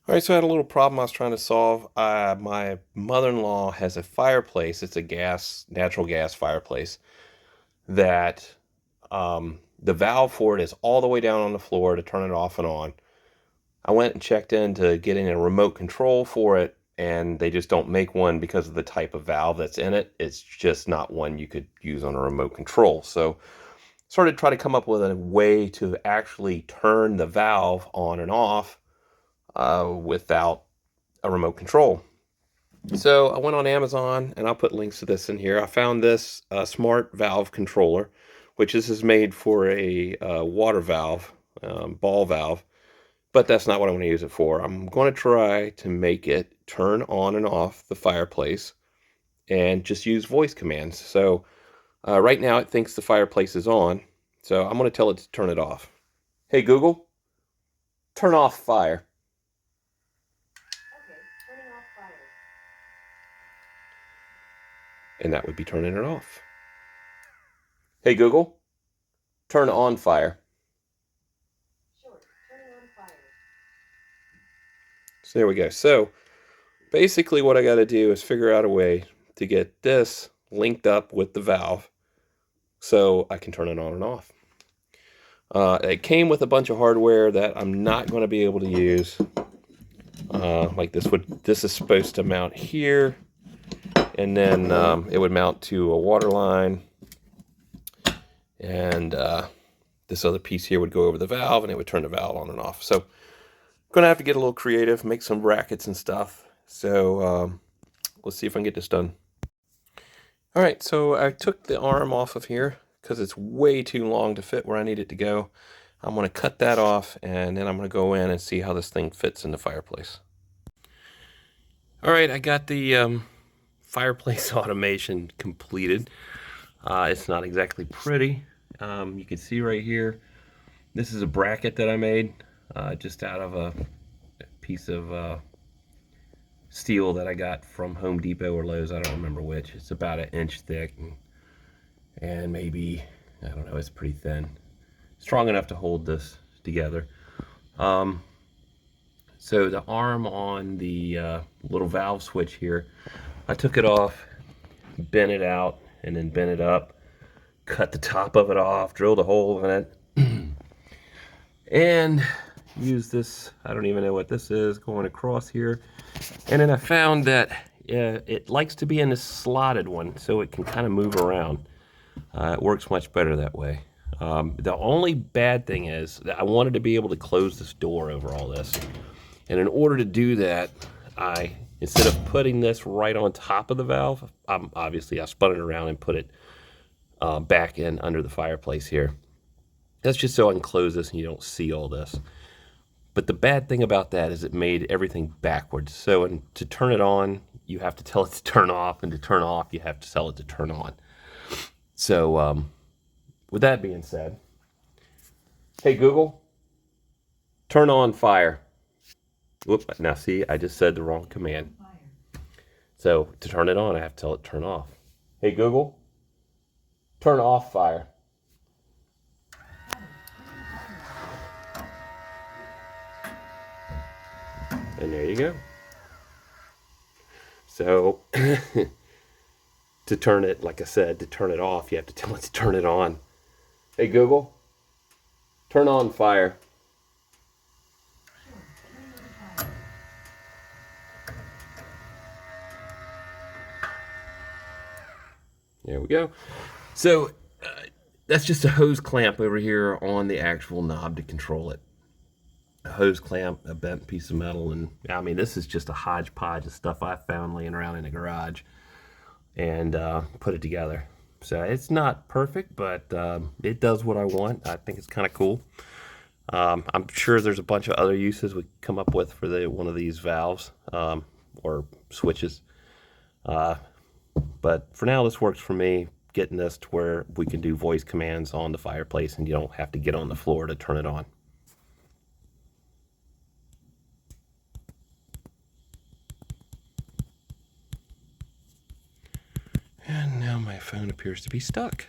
All right, so I had a little problem I was trying to solve. My mother-in-law has a fireplace. It's a natural gas fireplace that the valve for it is all the way down on the floor to turn it off and on. I went and checked into getting a remote control for it, and they just don't make one because of the type of valve that's in it. It's just not one you could use on a remote control. So started to try to come up with a way to actually turn the valve on and off without a remote control. So I went on Amazon, and I'll put links to this in here. I found this smart valve controller, which is made for a water valve, ball valve, but that's not what I want to use it for. I'm going to try to make it turn on and off the fireplace and just use voice commands. So right now it thinks the fireplace is on, so I'm going to tell it to turn it off. Hey Google, turn off fire. Okay, turning off fire. And that would be turning it off. Hey Google, turn on fire. Sure, turning on fire. So there we go. So basically what I got to do is figure out a way to get this linked up with the valve so I can turn it on and off. It came with a bunch of hardware that I'm not going to be able to use. Like this is supposed to mount here, and then it would mount to a water line, and this other piece here would go over the valve, and it would turn the valve on and off. So I'm gonna have to get a little creative, make some brackets and stuff. So let's see if I can get this done. All right, so I took the arm off of here because it's way too long to fit where I need it to go. I'm going to cut that off, and then I'm going to go in and see how this thing fits in the fireplace. All right, I got the fireplace automation completed. It's not exactly pretty. You can see right here, this is a bracket that I made just out of a piece of steel that I got from Home Depot or Lowe's. I don't remember which. It's about 1 inch thick and maybe, I don't know, it's pretty thin. Strong enough to hold this together. So the arm on the little valve switch here, I took it off, bent it out, and then bent it up, cut the top of it off, drilled a hole in it, and used this, I don't even know what this is, going across here. And then I found that it likes to be in this slotted one, so it can kind of move around. It works much better that way. The only bad thing is that I wanted to be able to close this door over all this. And in order to do that, instead of putting this right on top of the valve, obviously I spun it around and put it back in under the fireplace here. That's just so I can close this and you don't see all this. But the bad thing about that is it made everything backwards. So to turn it on, you have to tell it to turn off, and to turn off, you have to tell it to turn on. So with that being said, hey Google, turn on fire. Whoop, now see, I just said the wrong command. So to turn it on, I have to tell it to turn off. Hey Google, turn off fire. And there you go. So to turn it, like I said, to turn it off, you have to tell it to turn it on. Hey Google, turn on fire. There we go. So that's just a hose clamp over here on the actual knob to control it. A hose clamp, a bent piece of metal, and I mean, this is just a hodgepodge of stuff I found laying around in the garage and put it together. So it's not perfect, but it does what I want. I think it's kind of cool. I'm sure there's a bunch of other uses we come up with for one of these valves or switches. But for now, this works for me, getting this to where we can do voice commands on the fireplace and you don't have to get on the floor to turn it on. And now my phone appears to be stuck.